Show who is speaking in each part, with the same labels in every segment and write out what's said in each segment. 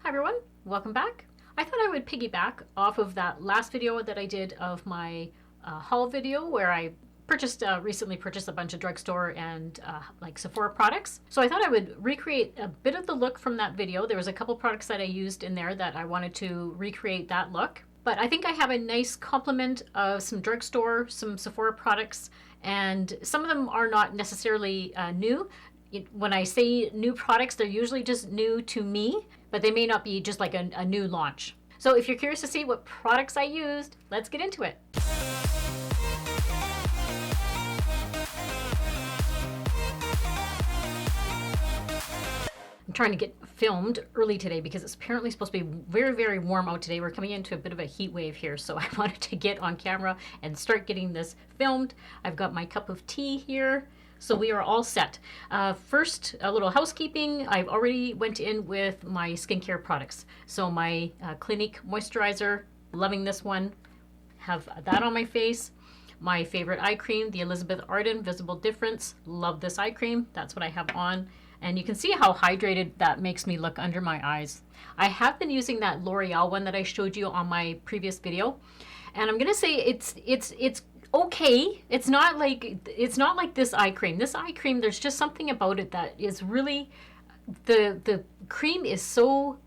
Speaker 1: everyone, welcome back. I thought I would piggyback off of that last video that I did of my haul video where I recently purchased a bunch of drugstore and like Sephora products. So I thought I would recreate a bit of the look from that video. There was a couple products that I used in there that I wanted to recreate that look. But I think I have a nice complement of some drugstore, some Sephora products, and some of them are not necessarily new. When I say new products, they're usually just new to me, but they may not be just like a new launch. So if you're curious to see what products I used, let's get into it. I'm trying to get filmed early today because it's apparently supposed to be very, very warm out today. We're coming into a bit of a heat wave here, so I wanted to get on camera and start getting this filmed. I've got my cup of tea here, so we are all set. First, a little housekeeping. I've already went in with my skincare products. So my Clinique Moisturizer, loving this one. Have that on my face. My favorite eye cream, the Elizabeth Arden Visible Difference. Love this eye cream. That's what I have on. And you can see how hydrated that makes me look under my eyes. I have been using that L'Oreal one that I showed you on my previous video. And I'm gonna say it's okay. It's not like this eye cream. This eye cream, there's just something about it that is really, the cream is so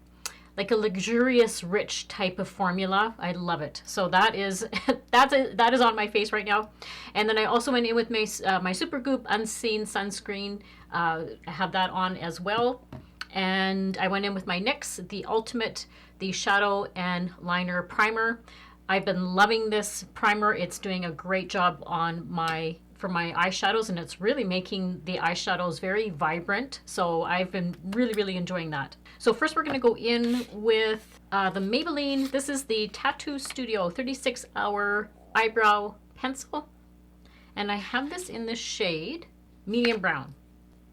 Speaker 1: like a luxurious, rich type of formula. I love it. So that is that is on my face right now. And then I also went in with my Supergoop Unseen sunscreen. I have that on as well. And I went in with my NYX, the Ultimate, the Shadow and Liner Primer. I've been loving this primer. It's doing a great job on for my eyeshadows, and it's really making the eyeshadows very vibrant. So I've been really, really enjoying that. So first we're going to go in with the Maybelline. This is the Tattoo Studio 36-Hour Eyebrow Pencil. And I have this in the shade medium brown.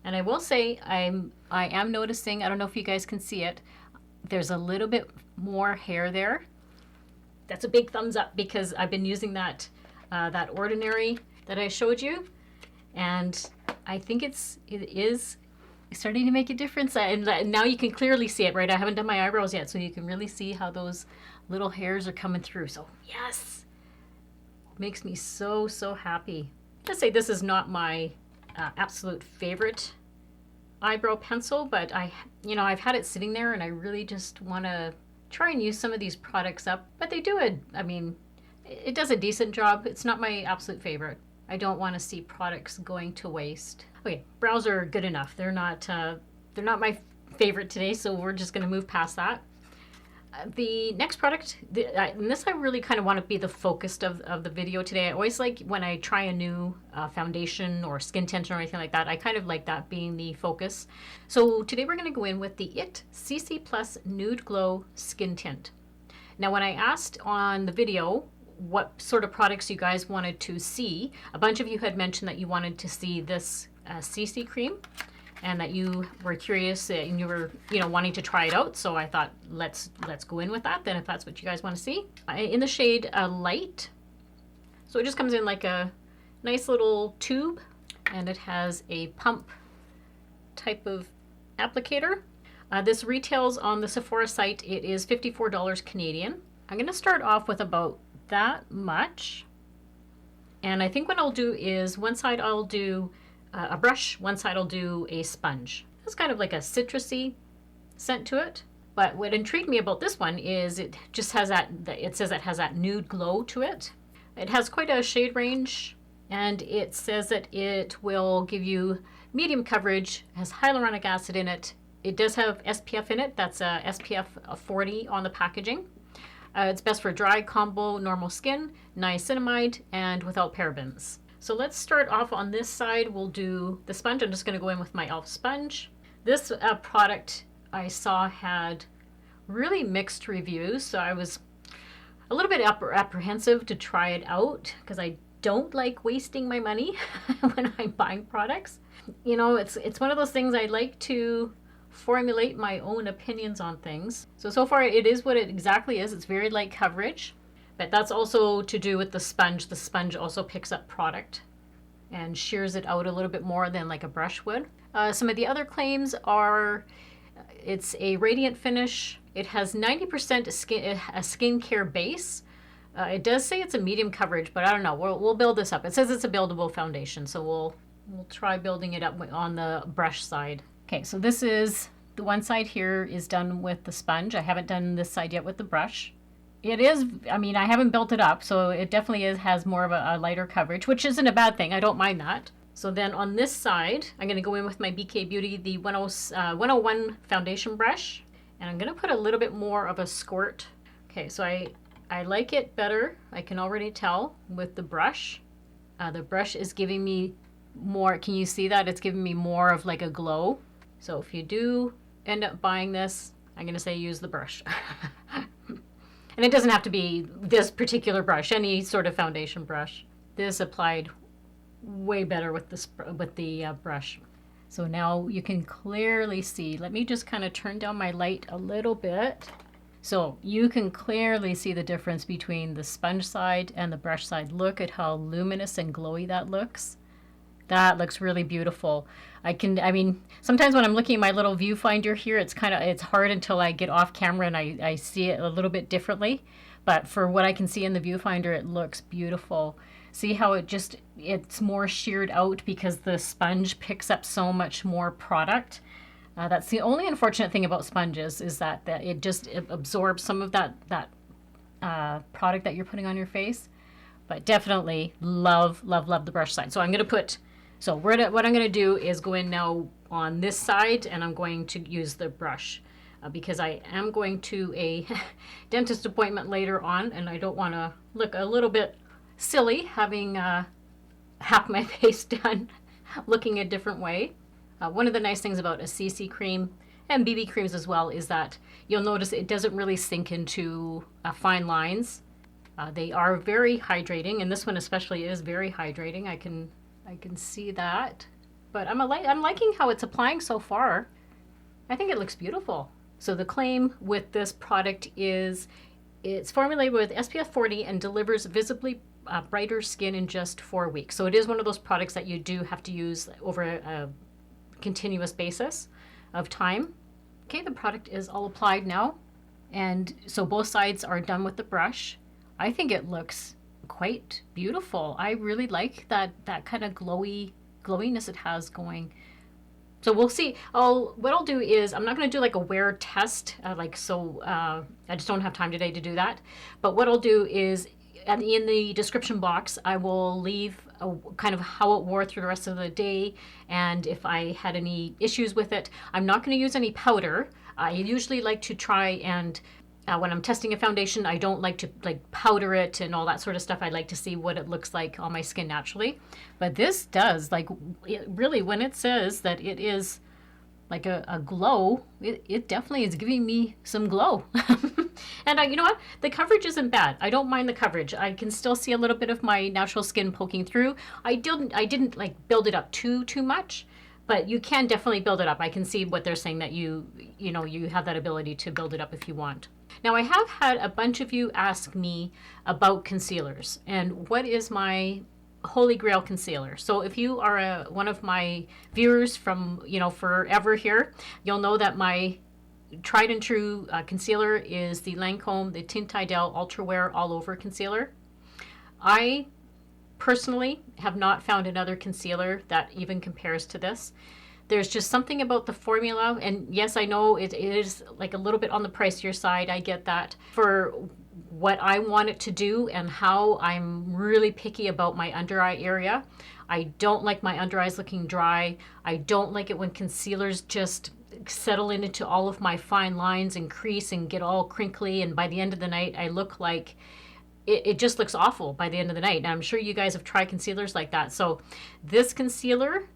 Speaker 1: And I will say I am noticing, I don't know if you guys can see it, there's a little bit more hair there. That's a big thumbs up because I've been using that Ordinary that I showed you, and I think it is starting to make a difference. And now you can clearly see it, right? I haven't done my eyebrows yet, so you can really see how those little hairs are coming through. So yes, makes me so happy. Let's say this is not my absolute favorite eyebrow pencil, but I've had it sitting there, and I really just want to try and use some of these products up, but they do it does a decent job. It's not my absolute favorite. I don't want to see products going to waste. Okay, brows are good enough. They're not my favorite today, so we're just going to move past that. The next product, and this I really kind of want to be the focus of the video today. I always like when I try a new foundation or skin tint or anything like that, I kind of like that being the focus. So today we're going to go in with the IT CC Plus Nude Glow Skin Tint. Now when I asked on the video what sort of products you guys wanted to see, a bunch of you had mentioned that you wanted to see this CC cream, and that you were curious and you were wanting to try it out. So I thought let's go in with that then, if that's what you guys want to see. In the shade Light. So it just comes in like a nice little tube, and it has a pump type of applicator. This retails on the Sephora site. It is $54 Canadian. I'm going to start off with about that much. And I think what I'll do is one side I'll do a brush, one side I'll do a sponge. It's kind of like a citrusy scent to it. But what intrigued me about this one is it just has it says it has that nude glow to it. It has quite a shade range, and it says that it will give you medium coverage, has hyaluronic acid in it. It does have SPF in it. That's a SPF 40 on the packaging. It's best for dry, combo, normal skin, niacinamide, and without parabens. So let's start off on this side. We'll do the sponge. I'm just going to go in with my e.l.f. sponge. This product I saw had really mixed reviews, so I was a little bit apprehensive to try it out because I don't like wasting my money when I'm buying products. It's one of those things I like to formulate my own opinions on things. So far it is what it exactly is. It's very light coverage. But that's also to do with the sponge. The sponge also picks up product and shears it out a little bit more than like a brush would. Some of the other claims are it's a radiant finish, It has 90% a skincare base. It does say it's a medium coverage, but I don't know. We'll build this up. It says it's a buildable foundation, so we'll try building it up on the brush side. Okay, so this is the one side here is done with the sponge. I haven't done this side yet with the brush. It is, I mean, I haven't built it up, so it definitely has more of a lighter coverage, which isn't a bad thing. I don't mind that. So then on this side, I'm going to go in with my BK Beauty, the 101 foundation brush, and I'm going to put a little bit more of a squirt. Okay, so I like it better, I can already tell, with the brush. The brush is giving me more, can you see that? It's giving me more of like a glow. So if you do end up buying this, I'm going to say use the brush. And it doesn't have to be this particular brush, any sort of foundation brush. This applied way better with the brush. So now you can clearly see. Let me just kind of turn down my light a little bit. So you can clearly see the difference between the sponge side and the brush side. Look at how luminous and glowy that looks. That looks really beautiful. I mean, sometimes when I'm looking at my little viewfinder here, it's hard until I get off camera and I see it a little bit differently. But for what I can see in the viewfinder, it looks beautiful. See how it's more sheared out because the sponge picks up so much more product. That's the only unfortunate thing about sponges is that it absorbs some of that product that you're putting on your face. But definitely love, love, love the brush side. So I'm going to put... So what I'm going to do is go in now on this side, and I'm going to use the brush because I am going to a dentist appointment later on, and I don't want to look a little bit silly having half my face done looking a different way. One of the nice things about a CC cream and BB creams as well is that you'll notice it doesn't really sink into fine lines. They are very hydrating, and this one especially is very hydrating. I can see that, but I'm liking how it's applying so far. I think it looks beautiful. So the claim with this product is it's formulated with SPF 40 and delivers visibly brighter skin in just 4 weeks. So it is one of those products that you do have to use over a continuous basis of time. Okay, the product is all applied now, and so both sides are done with the brush. I think it looks quite beautiful. I really like that kind of glowiness it has going. So we'll see. What I'll do is I'm not going to do like a wear test, I just don't have time today to do that. But what I'll do is in the description box, I will leave kind of how it wore through the rest of the day, and if I had any issues with it. I'm not going to use any powder. I usually like to try and when I'm testing a foundation, I don't like to powder it and all that sort of stuff. I like to see what it looks like on my skin naturally. But this does, really, when it says that it is like a glow, it definitely is giving me some glow. And you know what? The coverage isn't bad. I don't mind the coverage. I can still see a little bit of my natural skin poking through. I didn't build it up too much. But you can definitely build it up. I can see what they're saying, that you have that ability to build it up if you want. Now, I have had a bunch of you ask me about concealers and what is my holy grail concealer. So if you are one of my viewers from forever here, you'll know that my tried and true concealer is the Lancome, the Tint Ardell Ultra Wear All Over Concealer. I personally have not found another concealer that even compares to this. There's just something about the formula, and yes, I know it is like a little bit on the pricier side. I get that. For what I want it to do and how I'm really picky about my under eye area. I don't like my under eyes looking dry. I don't like it when concealers just settle into all of my fine lines and crease and get all crinkly, and by the end of the night I look like it just looks awful by the end of the night. And I'm sure you guys have tried concealers like that. So this concealer,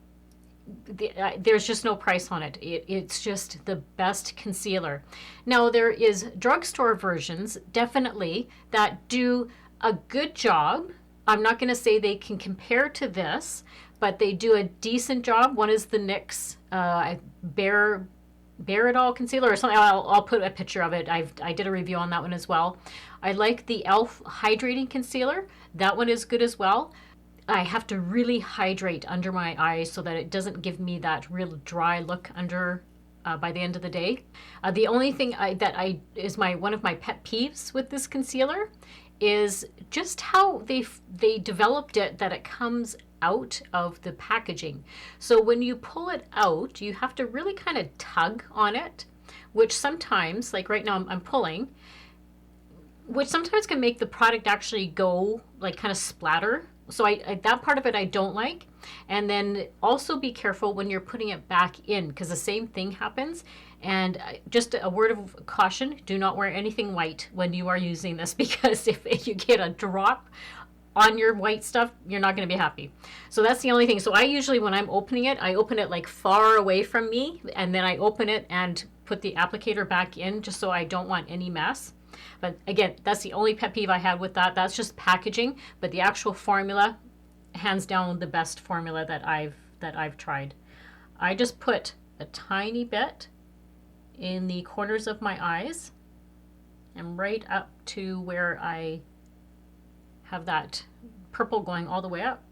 Speaker 1: there's just no price on it. It's just the best concealer. Now there is drugstore versions definitely that do a good job. I'm not going to say they can compare to this, but they do a decent job. One is the NYX Bare It All concealer or something. I'll put a picture of it. I did a review on that one as well. I like the e.l.f. hydrating concealer. That one is good as well. I have to really hydrate under my eyes so that it doesn't give me that real dry look under by the end of the day. The only thing that is one of my pet peeves with this concealer is just how they developed it, that it comes out of the packaging. So when you pull it out, you have to really kind of tug on it, which sometimes, like right now I'm pulling, which sometimes can make the product actually go like kind of splatter. So that part of it I don't like. And then also be careful when you're putting it back in, because the same thing happens. And just a word of caution, do not wear anything white when you are using this, because if you get a drop on your white stuff, you're not going to be happy. So that's the only thing. So I usually, when I'm opening it, I open it like far away from me, and then I open it and put the applicator back in, just so I don't want any mess. But again, that's the only pet peeve I had with that. That's just packaging, but the actual formula, hands down the best formula that I've tried. I just put a tiny bit in the corners of my eyes and right up to where I have that purple going all the way up.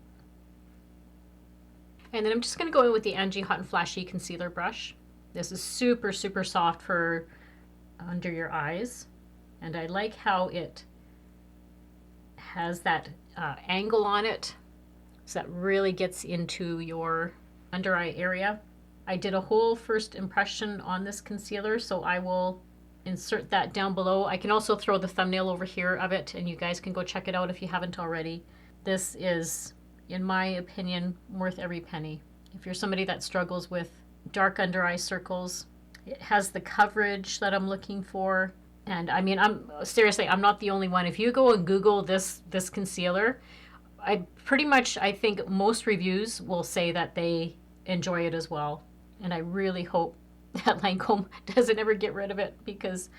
Speaker 1: And then I'm just going to go in with the Angie Hot and Flashy concealer brush. This is super, super soft for under your eyes. And I like how it has that angle on it, so that really gets into your under eye area. I did a whole first impression on this concealer, so I will insert that down below. I can also throw the thumbnail over here of it, and you guys can go check it out if you haven't already. This is, in my opinion, worth every penny. If you're somebody that struggles with dark under eye circles, it has the coverage that I'm looking for. And I mean, I'm not the only one. If you go and Google this concealer, I think most reviews will say that they enjoy it as well. And I really hope that Lancome doesn't ever get rid of it, because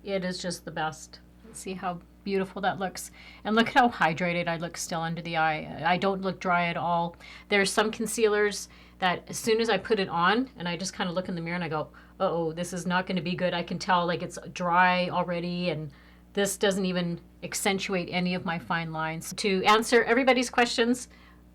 Speaker 1: it is just the best. Let's see how beautiful that looks. And look at how hydrated I look still under the eye. I don't look dry at all. There's some concealers that as soon as I put it on and I just kind of look in the mirror and I go, uh-oh, this is not going to be good. I can tell like it's dry already, and this doesn't even accentuate any of my fine lines. To answer everybody's questions,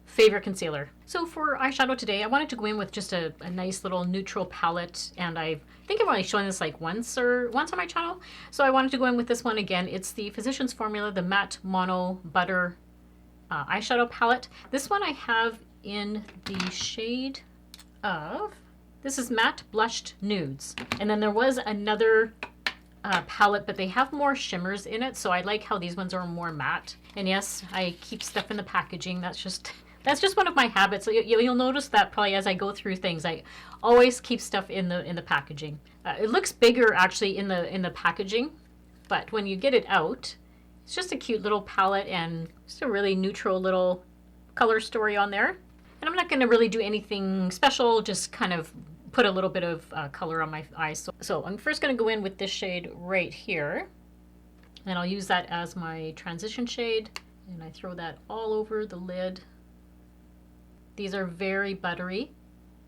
Speaker 1: favorite concealer. So for eyeshadow today, I wanted to go in with just a nice little neutral palette, and I think I've only shown this like once on my channel. So I wanted to go in with this one again. It's the Physicians Formula, the Matte Mono Butter eyeshadow palette. This one I have in the shade of, this is Matte Blushed Nudes. And then there was another palette, but they have more shimmers in it, so I like how these ones are more matte. And yes, I keep stuff in the packaging. That's just one of my habits. So you'll notice that probably as I go through things, I always keep stuff in the packaging. It looks bigger actually in the packaging, but when you get it out, it's just a cute little palette and just a really neutral little color story on there. And I'm not going to really do anything special, just kind of put a little bit of color on my eyes. So I'm first going to go in with this shade right here, and I'll use that as my transition shade, and I throw that all over the lid. These are very buttery,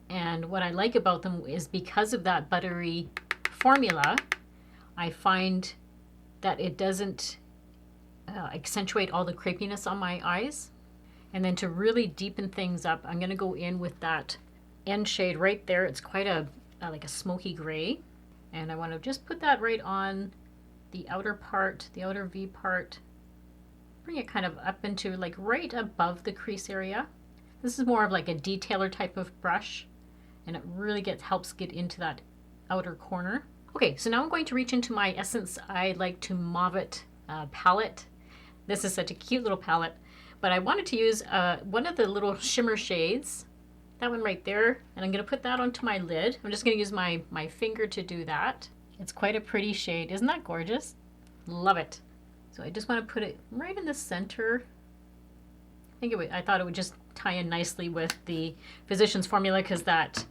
Speaker 1: and what I like about them is because of that buttery formula, I find that it doesn't accentuate all the crepiness on my eyes. And then to really deepen things up, I'm going to go in with that end shade right there. It's quite like a smoky gray. And I want to just put that right on the outer part, the outer V part. Bring it kind of up into like right above the crease area. This is more of like a detailer type of brush, and it really helps get into that outer corner. Okay, so now I'm going to reach into my Essence I Like to Mauve It palette. This is such a cute little palette. But I wanted to use one of the little shimmer shades, that one right there, and I'm going to put that onto my lid. I'm just going to use my finger to do that. It's quite a pretty shade. Isn't that gorgeous? Love it. So I just want to put it right in the center. I thought it would just tie in nicely with the Physicians Formula, because that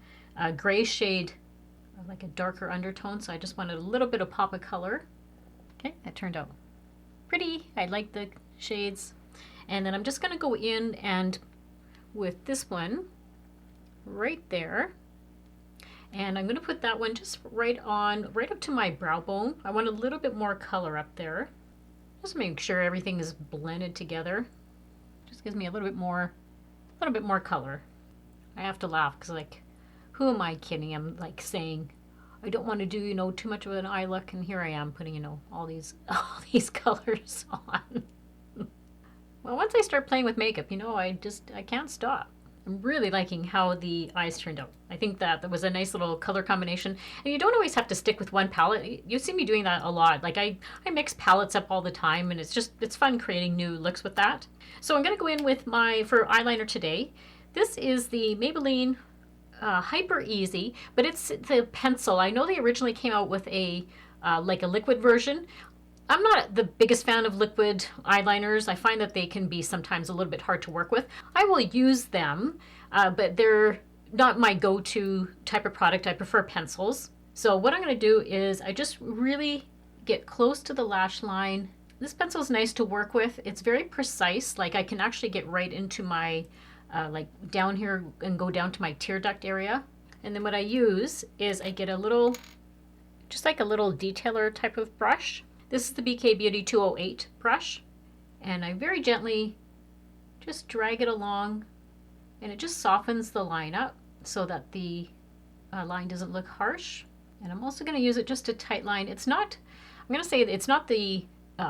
Speaker 1: gray shade, like a darker undertone, so I just wanted a little bit of pop of color. Okay, that turned out pretty. I like the shades. And then I'm just going to go in and with this one right there, and I'm going to put that one just right up to my brow bone. I want a little bit more color up there, just make sure everything is blended together. Just gives me a little bit more color. I have to laugh because, like, who am I kidding? I'm like saying I don't want to do, you know, too much of an eye look, and here I am putting, you know, all these all these colors on. Well, once I start playing with makeup, you know, I can't stop. I'm really liking how the eyes turned out. I think that was a nice little color combination. And you don't always have to stick with one palette. You see me doing that a lot. Like I mix palettes up all the time, and it's fun creating new looks with that. So I'm going to go in with for eyeliner today. This is the Maybelline Hyper Easy, but it's the pencil. I know they originally came out with a like a liquid version. I'm not the biggest fan of liquid eyeliners. I find that they can be sometimes a little bit hard to work with. I will use them, but they're not my go-to type of product. I prefer pencils. So what I'm going to do is I just really get close to the lash line. This pencil is nice to work with. It's very precise. Like I can actually get right into my, like down here and go down to my tear duct area. And then what I use is I get a little, just like a little detailer type of brush. This is the BK Beauty 208 brush, and I very gently just drag it along, and it just softens the line up so that the line doesn't look harsh. And I'm also going to use it just to tight line. It's not, I'm going to say it's not the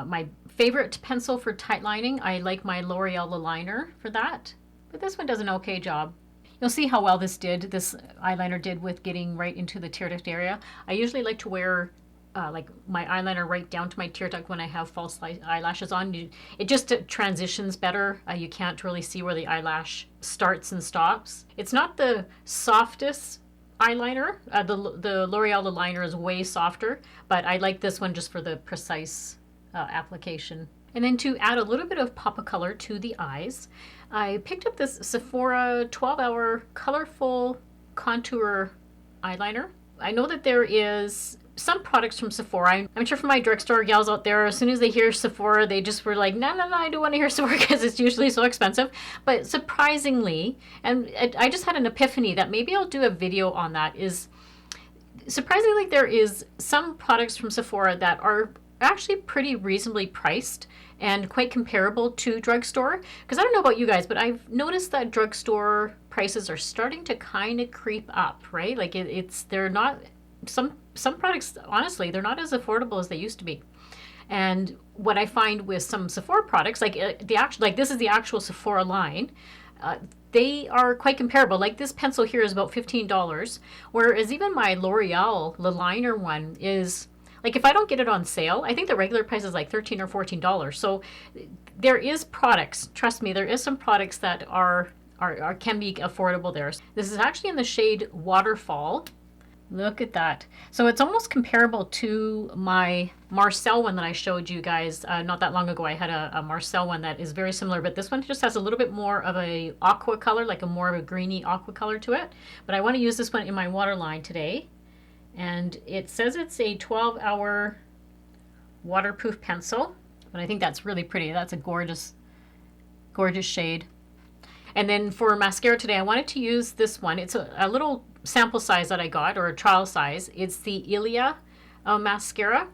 Speaker 1: my favorite pencil for tight lining. I like my L'Oreal liner for that, but this one does an okay job. You'll see how well this eyeliner did with getting right into the tear duct area. I usually like to wear like my eyeliner right down to my tear duct when I have false eyelashes on. It just transitions better. You can't really see where the eyelash starts and stops. It's not the softest eyeliner. The L'Oreal liner is way softer, but I like this one just for the precise application. And then to add a little bit of pop of color to the eyes, I picked up this Sephora 12-hour colorful contour eyeliner. I know that there is some products from Sephora. I'm sure for my drugstore gals out there, as soon as they hear Sephora, they just were like, no, I don't want to hear Sephora because it's usually so expensive. But surprisingly, and I just had an epiphany that maybe I'll do a video on that, is surprisingly there is some products from Sephora that are actually pretty reasonably priced and quite comparable to drugstore. Because I don't know about you guys, but I've noticed that drugstore prices are starting to kind of creep up, right? Like they're not, some products, honestly, they're not as affordable as they used to be. And what I find with some Sephora products, like this is the actual Sephora line, they are quite comparable. Like this pencil here is about $15, whereas even my L'Oreal liner one is, like if I don't get it on sale, I think the regular price is like $13 or $14. So there is products, trust me, there is some products that can be affordable there. This is actually in the shade Waterfall. Look at that. So it's almost comparable to my Marcel one that I showed you guys not that long ago. I had a Marcel one that is very similar, but this one just has a little bit more of a aqua color, like more of a greeny aqua color to it. But I want to use this one in my waterline today. And it says it's a 12-hour waterproof pencil, but I think that's really pretty. That's a gorgeous, gorgeous shade. And then for mascara today, I wanted to use this one. It's a little sample size that I got, or a trial size. It's the Ilia Mascara.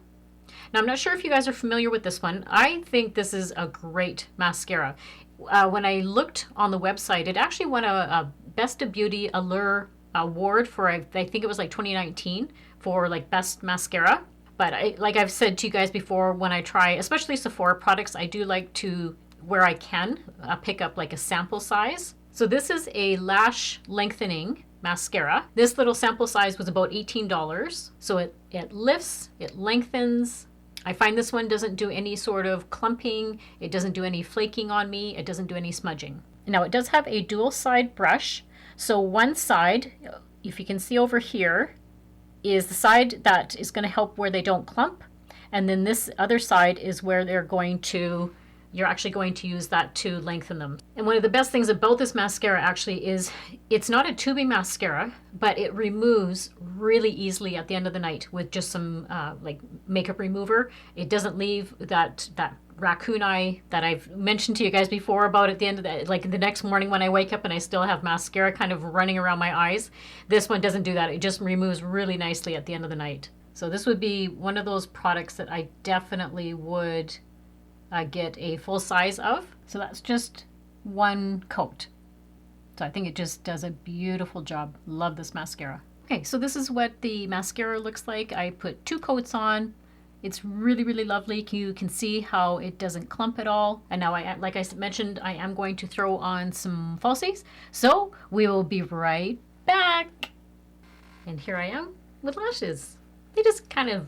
Speaker 1: Now, I'm not sure if you guys are familiar with this one. I think this is a great mascara. When I looked on the website, it actually won a Best of Beauty Allure award for, I think it was like 2019, for like best mascara. But like I've said to you guys before, when I try, especially Sephora products, I do like to, where I can, pick up like a sample size. So this is a lash lengthening mascara. This little sample size was about $18. So it lifts, it lengthens. I find this one doesn't do any sort of clumping. It doesn't do any flaking on me. It doesn't do any smudging. Now it does have a dual side brush. So one side, if you can see over here, is the side that is going to help where they don't clump. And then this other side is where you're actually going to use that to lengthen them. And one of the best things about this mascara actually is it's not a tubing mascara, but it removes really easily at the end of the night with just some like makeup remover. It doesn't leave that raccoon eye that I've mentioned to you guys before about at the end of the, like the next morning when I wake up and I still have mascara kind of running around my eyes. This one doesn't do that. It just removes really nicely at the end of the night. So this would be one of those products that I definitely would get a full size of. So that's just one coat. So I think it just does a beautiful job. Love this mascara. Okay, so this is what the mascara looks like. I put 2 coats on. It's really, really lovely. You can see how it doesn't clump at all. And now, like I mentioned, I am going to throw on some falsies. So we will be right back. And here I am with lashes. They just kind of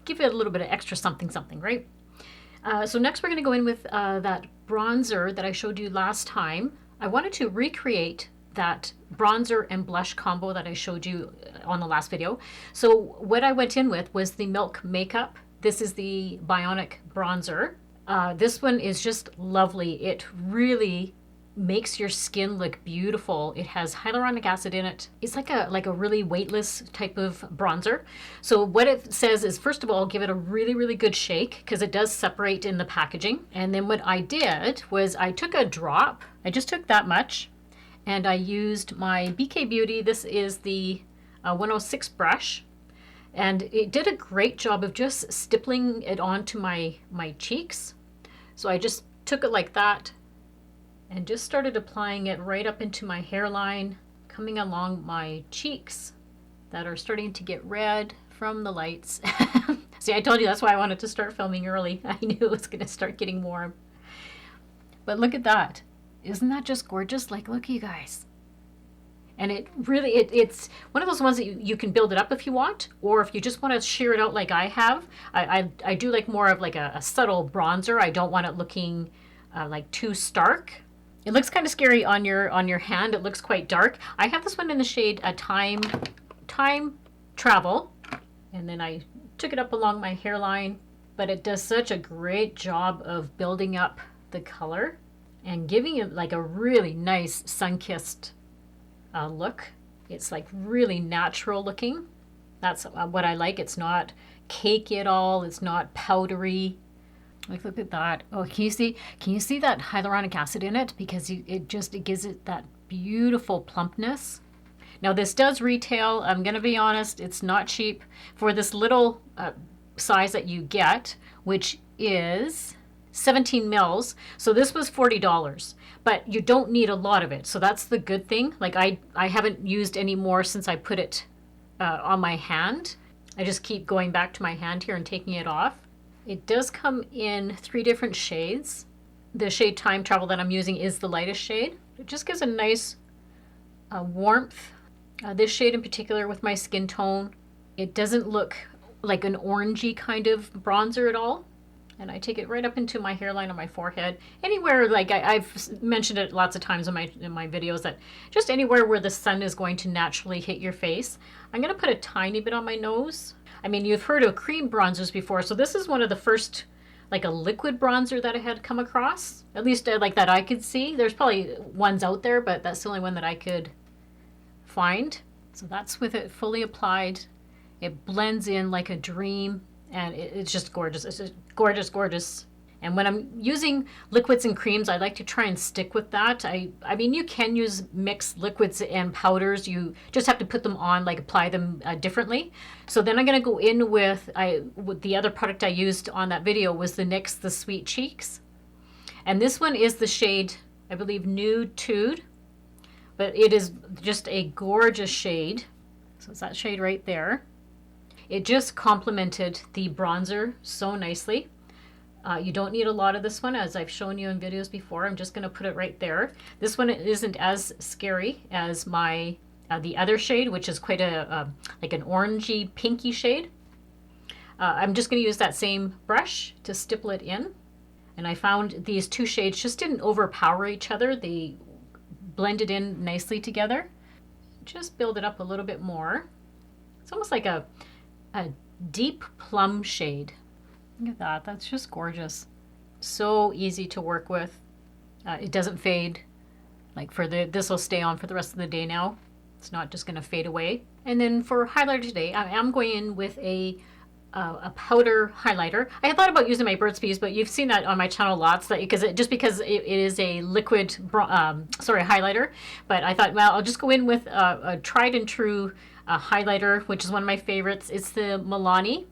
Speaker 1: give it a little bit of extra something, something, right? So next we're going to go in with that bronzer that I showed you last time. I wanted to recreate that bronzer and blush combo that I showed you on the last video. So what I went in with was the Milk Makeup. This is the Bionic Bronzer. This one is just lovely. It really makes your skin look beautiful. It has hyaluronic acid in it. It's like a really weightless type of bronzer. So what it says is, first of all, give it a really, really good shake because it does separate in the packaging. And then what I did was I took a drop. I just took that much. And I used my BK Beauty. This is the 106 brush. And it did a great job of just stippling it onto my cheeks. So I just took it like that and just started applying it right up into my hairline, coming along my cheeks that are starting to get red from the lights. See, I told you that's why I wanted to start filming early. I knew it was going to start getting warm. But look at that. Isn't that just gorgeous? Like, look, you guys. And it really, it's one of those ones that you can build it up if you want, or if you just want to sheer it out like I have. I do like more of like a subtle bronzer. I don't want it looking like too stark. It looks kind of scary on your hand. It looks quite dark. I have this one in the shade Time Travel. And then I took it up along my hairline. But it does such a great job of building up the color and giving it like a really nice sun-kissed look. It's like really natural looking. That's what I like. It's not cakey at all. It's not powdery. Like, look at that. Oh, can you see that hyaluronic acid in it? Because it gives it that beautiful plumpness. Now this does retail, I'm gonna be honest, it's not cheap for this little size that you get, which is 17 mils. So this was $40, but you don't need a lot of it. So that's the good thing. Like I haven't used any more since I put it on my hand. I just keep going back to my hand here and taking it off. It does come in 3 different shades. The shade Time Travel that I'm using is the lightest shade. It just gives a nice warmth. This shade in particular with my skin tone, it doesn't look like an orangey kind of bronzer at all. And I take it right up into my hairline on my forehead. Anywhere, like I've mentioned it lots of times in my videos, that just anywhere where the sun is going to naturally hit your face. I'm going to put a tiny bit on my nose. I mean, you've heard of cream bronzers before, so this is one of the first, like a liquid bronzer that I had come across. At least like that I could see. There's probably ones out there, but that's the only one that I could find. So that's with it fully applied. It blends in like a dream. And it's just gorgeous. It's just gorgeous, gorgeous. And when I'm using liquids and creams, I like to try and stick with that. I mean, you can use mixed liquids and powders. You just have to put them on, like apply them differently. So then I'm going to go in with the other product I used on that video was the NYX The Sweet Cheeks. And this one is the shade, I believe, Nude. But it is just a gorgeous shade. So it's that shade right there. It just complemented the bronzer so nicely. You don't need a lot of this one, as I've shown you in videos before. I'm just going to put it right there. This one isn't as scary as my the other shade, which is quite like an orangey pinky shade. I'm just going to use that same brush to stipple it in. And I found these 2 shades just didn't overpower each other. They blended in nicely together. Just build it up a little bit more. It's almost like a deep plum shade. Look at that. That's just gorgeous. So easy to work with. It doesn't fade. Like this will stay on for the rest of the day now. It's not just going to fade away. And then for highlighter today, I am going in with a powder highlighter. I had thought about using my Burt's Bees, but you've seen that on my channel lots, that because it is a liquid highlighter. But I thought, well, I'll just go in with a tried and true highlighter, which is one of my favorites. It's the Milani.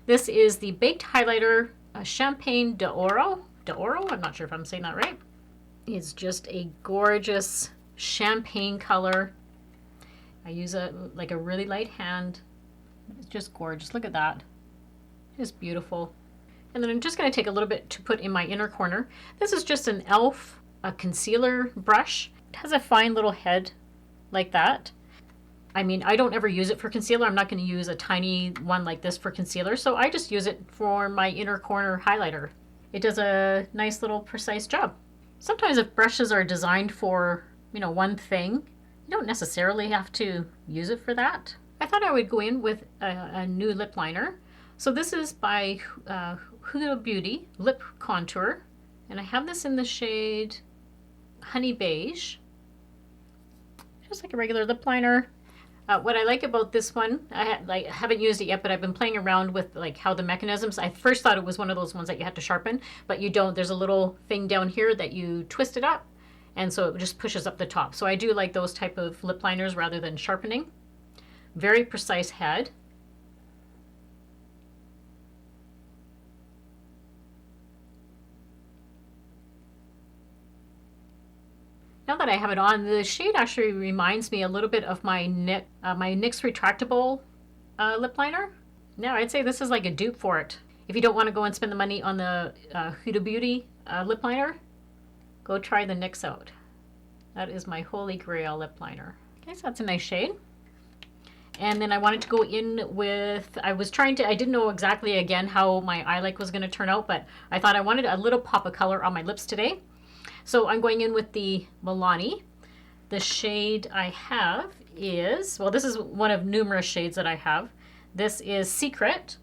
Speaker 1: This is the Baked Highlighter Champagne d'Oro. I'm not sure if I'm saying that right. It's just a gorgeous champagne color. I use a really light hand. It's just gorgeous. Look at that. It's beautiful. And then I'm just going to take a little bit to put in my inner corner. This is just an e.l.f. Concealer brush. It has a fine little head like that. I mean, I don't ever use it for concealer. I'm not going to use a tiny one like this for concealer, so I just use it for my inner corner highlighter. It does a nice little precise job. Sometimes if brushes are designed for, one thing, you don't necessarily have to use it for that. I thought I would go in with a new lip liner. So this is by Huda Beauty Lip Contour, and I have this in the shade Honey Beige. Just like a regular lip liner. What I like about this one, I haven't used it yet, but I've been playing around with how the mechanisms. I first thought it was one of those ones that you had to sharpen, but you don't. There's a little thing down here that you twist it up, and so it just pushes up the top. So I do like those type of lip liners rather than sharpening. Very precise head. Now that I have it on, the shade actually reminds me a little bit of my NYX retractable lip liner. Now I'd say this is like a dupe for it. If you don't want to go and spend the money on the Huda Beauty lip liner, go try the NYX out. That is my holy grail lip liner. Okay, so that's a nice shade. And then I wanted to go in with, I didn't know exactly again how my eye look was going to turn out, but I thought I wanted a little pop of color on my lips today. So I'm going in with the Milani. The shade I have is, well, this is one of numerous shades that I have. This is Secret.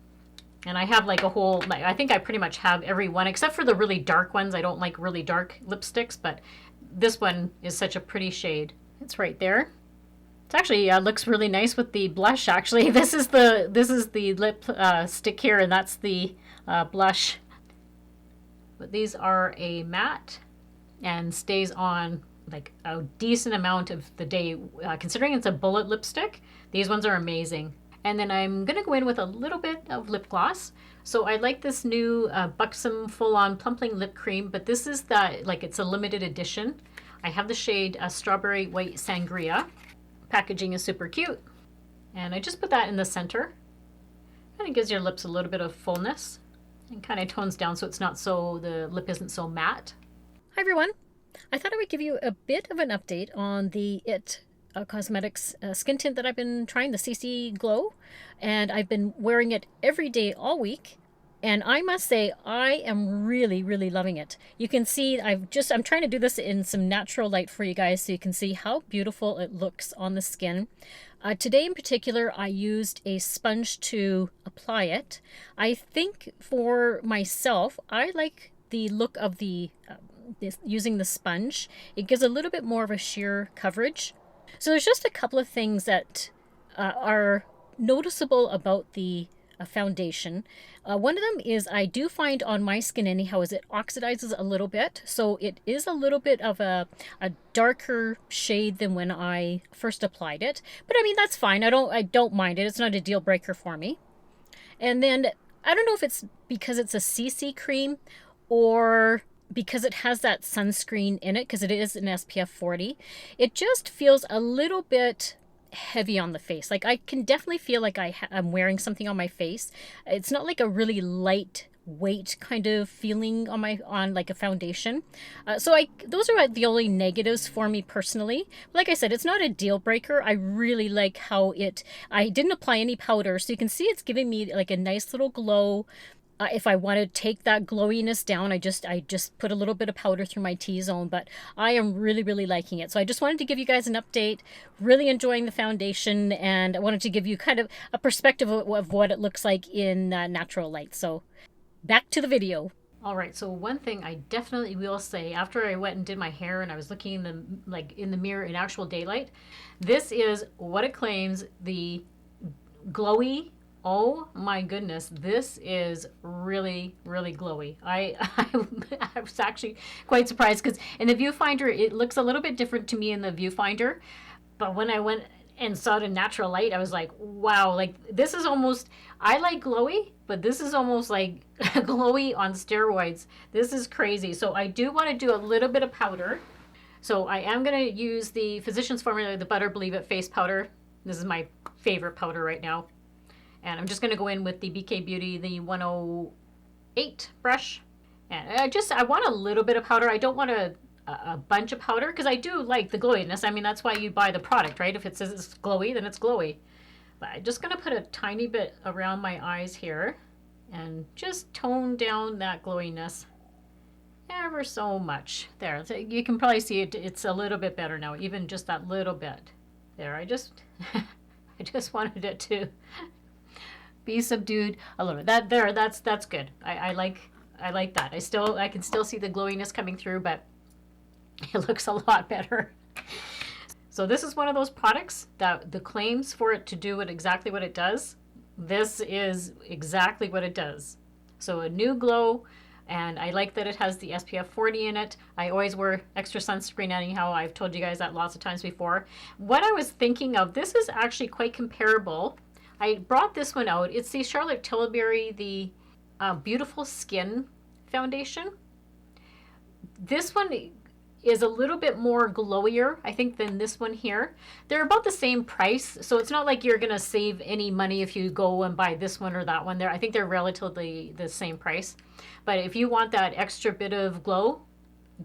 Speaker 1: And I have like a whole, I think I pretty much have every one, except for the really dark ones. I don't like really dark lipsticks, but this one is such a pretty shade. It's right there. It actually looks really nice with the blush, actually. This is the lip stick here, and that's the blush. But these are a matte and stays on like a decent amount of the day. Considering it's a bullet lipstick, these ones are amazing. And then I'm going to go in with a little bit of lip gloss. So I like this new Buxom Full-On Plumping Lip Cream, but this is it's a limited edition. I have the shade Strawberry White Sangria. Packaging is super cute. And I just put that in the center. And it gives your lips a little bit of fullness and kind of tones down so it's not so, the lip isn't so matte. Hi everyone. I thought I would give you a bit of an update on the IT Cosmetics skin tint that I've been trying, the CC Glow, and I've been wearing it every day all week, and I must say I am really loving it. You can see I'm trying to do this in some natural light for you guys so you can see how beautiful it looks on the skin. Today in particular I used a sponge to apply it. I think for myself I like the look of the using the sponge. It gives a little bit more of a sheer coverage. So there's just a couple of things that are noticeable about the foundation. One of them is I do find on my skin anyhow is it oxidizes a little bit. So it is a little bit of a darker shade than when I first applied it. But I mean, that's fine. I don't mind it. It's not a deal breaker for me. And then I don't know if it's because it's a CC cream or because it has that sunscreen in it, because it is an SPF 40, it just feels a little bit heavy on the face. Like I can definitely feel like I'm wearing something on my face. It's not like a really light weight kind of feeling on like a foundation. So those are the only negatives for me personally. Like I said, it's not a deal breaker. I really like how I didn't apply any powder, so you can see it's giving me like a nice little glow. If I want to take that glowiness down, I just put a little bit of powder through my T-zone, but I am really liking it. So I just wanted to give you guys an update, really enjoying the foundation, and I wanted to give you kind of a perspective of what it looks like in natural light. So back to the video. All right, so one thing I definitely will say, after I went and did my hair and I was looking in the mirror in actual daylight, this is what it claims, the glowy. Oh my goodness, this is really glowy. I was actually quite surprised because in the viewfinder it looks a little bit different to me in the viewfinder, but when I went and saw it in natural light I was like, wow, like this is almost, I like glowy, but this is almost like glowy on steroids. This is crazy. So I do want to do a little bit of powder. So I am going to use the Physicians Formula, the Butter Believe It face powder. This is my favorite powder right now. And I'm just going to go in with the BK Beauty, the 108 brush. And I want a little bit of powder. I don't want a bunch of powder because I do like the glowiness. I mean, that's why you buy the product, right? If it says it's glowy, then it's glowy. But I'm just going to put a tiny bit around my eyes here and just tone down that glowiness ever so much. There, so you can probably see it. It's a little bit better now, even just that little bit. There, I just wanted it to be subdued a little bit. That's good. I like that. I can still see the glowiness coming through, but it looks a lot better. So this is one of those products that the claims for it to do exactly what it does. This is exactly what it does. So a new glow, and I like that it has the SPF 40 in it. I always wear extra sunscreen anyhow. I've told you guys that lots of times before. What I was thinking of, this is actually quite comparable. I brought this one out. It's the Charlotte Tilbury, the Beautiful Skin Foundation. This one is a little bit more glowier, I think, than this one here. They're about the same price, so it's not like you're gonna save any money if you go and buy this one or that one. I think they're relatively the same price. But if you want that extra bit of glow,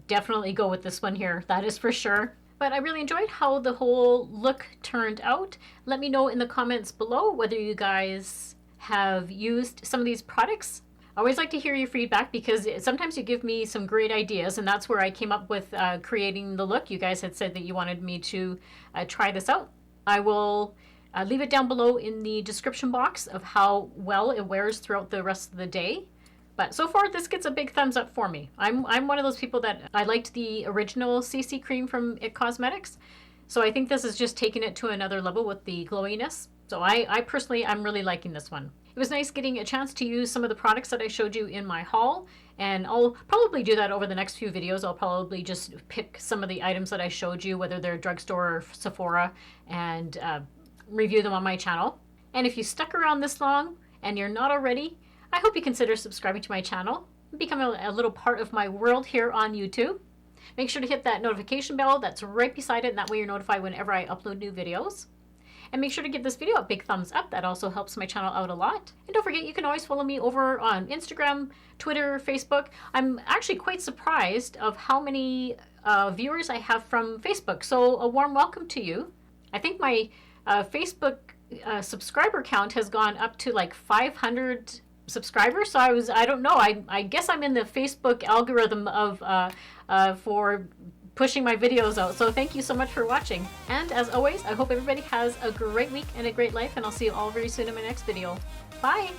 Speaker 1: definitely go with this one here. That is for sure. But I really enjoyed how the whole look turned out. Let me know in the comments below whether you guys have used some of these products. I always like to hear your feedback because sometimes you give me some great ideas, and that's where I came up with creating the look. You guys had said that you wanted me to try this out. I will leave it down below in the description box of how well it wears throughout the rest of the day. But so far, this gets a big thumbs up for me. I'm one of those people that I liked the original CC cream from IT Cosmetics. So I think this is just taking it to another level with the glowiness. So I personally, I'm really liking this one. It was nice getting a chance to use some of the products that I showed you in my haul, and I'll probably do that over the next few videos. I'll probably just pick some of the items that I showed you, whether they're drugstore or Sephora, and review them on my channel. And if you stuck around this long and you're not already, I hope you consider subscribing to my channel and become a little part of my world here on YouTube. Make sure to hit that notification bell that's right beside it, and that way you're notified whenever I upload new videos. And make sure to give this video a big thumbs up. That also helps my channel out a lot. And don't forget, you can always follow me over on Instagram, Twitter, Facebook. I'm actually quite surprised of how many viewers I have from Facebook. So a warm welcome to you. I think my Facebook subscriber count has gone up to like 500 subscribers. So I don't know. I guess I'm in the Facebook algorithm of for pushing my videos out. So thank you so much for watching. And as always, I hope everybody has a great week and a great life, and I'll see you all very soon in my next video. Bye!